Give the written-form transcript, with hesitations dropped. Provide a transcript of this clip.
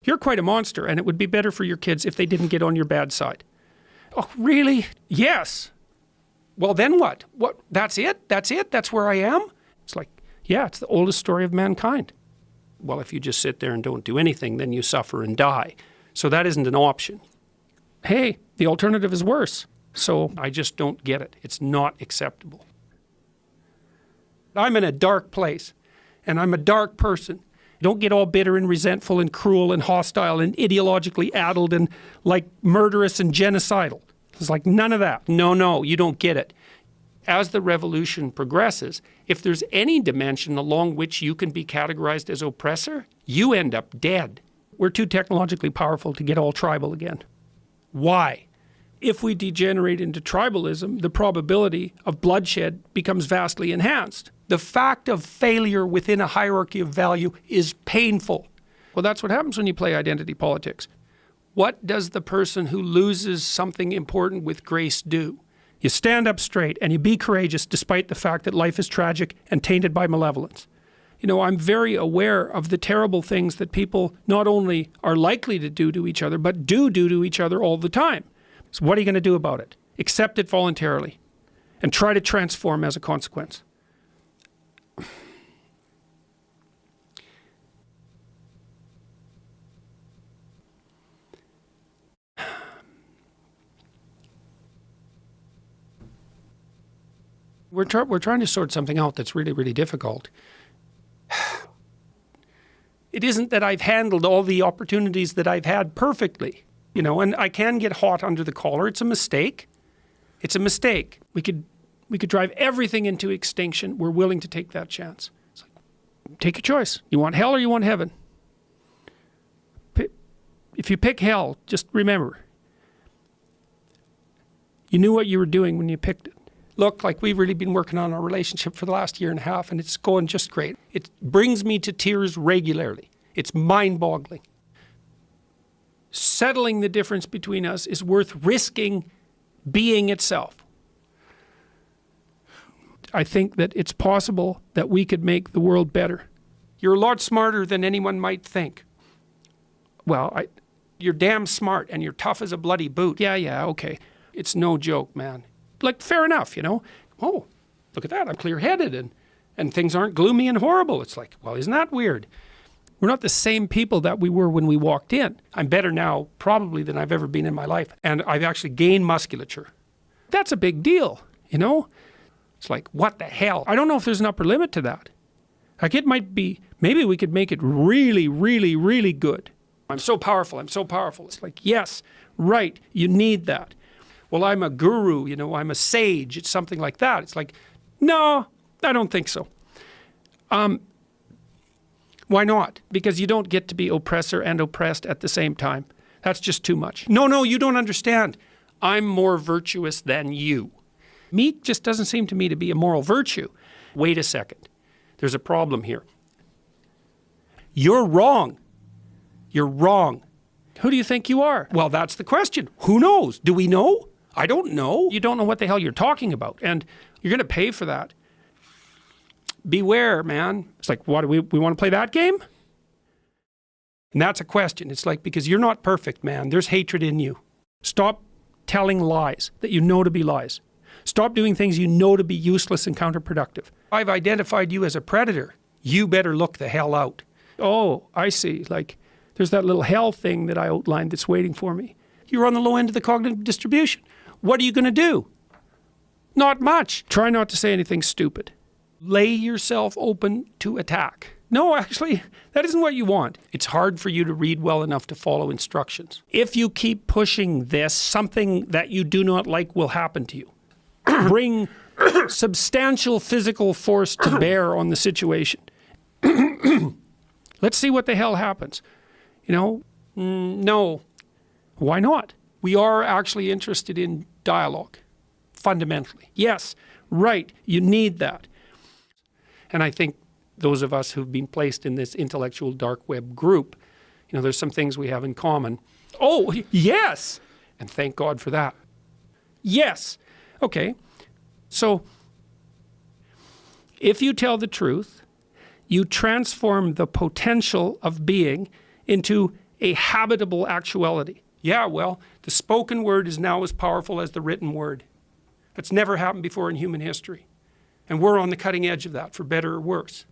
You're quite a monster, and it would be better for your kids if they didn't get on your bad side. Oh, really? Yes. Well, then what? What? That's it? That's it? That's where I am? It's like, yeah, it's the oldest story of mankind. Well, if you just sit there and don't do anything, then you suffer and die. So that isn't an option. Hey, the alternative is worse. So I just don't get it. It's not acceptable. I'm in a dark place, and I'm a dark person. Don't get all bitter and resentful and cruel and hostile and ideologically addled and like murderous and genocidal. It's like none of that. No, you don't get it. As the revolution progresses, if there's any dimension along which you can be categorized as oppressor, you end up dead. We're too technologically powerful to get all tribal again. Why? If we degenerate into tribalism, the probability of bloodshed becomes vastly enhanced. The fact of failure within a hierarchy of value is painful. Well, that's what happens when you play identity politics. What does the person who loses something important with grace do? You stand up straight and you be courageous despite the fact that life is tragic and tainted by malevolence. You know, I'm very aware of the terrible things that people not only are likely to do to each other, but do to each other all the time. So what are you going to do about it? Accept it voluntarily and try to transform as a consequence. We're trying to sort something out that's really, really difficult. It isn't that I've handled all the opportunities that I've had perfectly, you know, and I can get hot under the collar. It's a mistake. It's a mistake. We could drive everything into extinction. We're willing to take that chance. It's like, take a choice. You want hell or you want heaven? If you pick hell, just remember, you knew what you were doing when you picked it. Look, like we've really been working on our relationship for the last year and a half, and it's going just great. It brings me to tears regularly. It's mind-boggling. Settling the difference between us is worth risking being itself. I think that it's possible that we could make the world better. You're a lot smarter than anyone might think. Well, you're damn smart, and you're tough as a bloody boot. Yeah, okay. It's no joke, man. Like, fair enough, you know. Oh, look at that, I'm clear-headed and things aren't gloomy and horrible. It's like, well, isn't that weird? We're not the same people that we were when we walked in. I'm better now probably than I've ever been in my life. And I've actually gained musculature. That's a big deal, you know? It's like, what the hell? I don't know if there's an upper limit to that. Like it might be, maybe we could make it really, really, really good. I'm so powerful, I'm so powerful. It's like, yes, right, you need that. Well, I'm a guru, you know, I'm a sage. It's something like that. It's like, no, I don't think so. Why not? Because you don't get to be oppressor and oppressed at the same time. That's just too much. No, you don't understand. I'm more virtuous than you. Me just doesn't seem to me to be a moral virtue. Wait a second. There's a problem here. You're wrong. You're wrong. Who do you think you are? Well, that's the question. Who knows? Do we know? I don't know. You don't know what the hell you're talking about, and you're going to pay for that. Beware, man. It's like, what, we want to play that game? And that's a question. It's like, because you're not perfect, man. There's hatred in you. Stop telling lies that you know to be lies. Stop doing things you know to be useless and counterproductive. I've identified you as a predator. You better look the hell out. Oh, I see. Like, there's that little hell thing that I outlined that's waiting for me. You're on the low end of the cognitive distribution. What are you going to do? Not much. Try not to say anything stupid. Lay yourself open to attack. No, actually, that isn't what you want. It's hard for you to read well enough to follow instructions. If you keep pushing this, something that you do not like will happen to you. Bring substantial physical force to bear on the situation. Let's see what the hell happens. You know, no. Why not? We are actually interested in dialogue, fundamentally. Yes, right, you need that. And I think those of us who've been placed in this intellectual dark web group, you know, there's some things we have in common. Oh, yes! And thank God for that. Yes! Okay, so if you tell the truth, you transform the potential of being into a habitable actuality. Yeah, well, the spoken word is now as powerful as the written word. That's never happened before in human history. And we're on the cutting edge of that, for better or worse.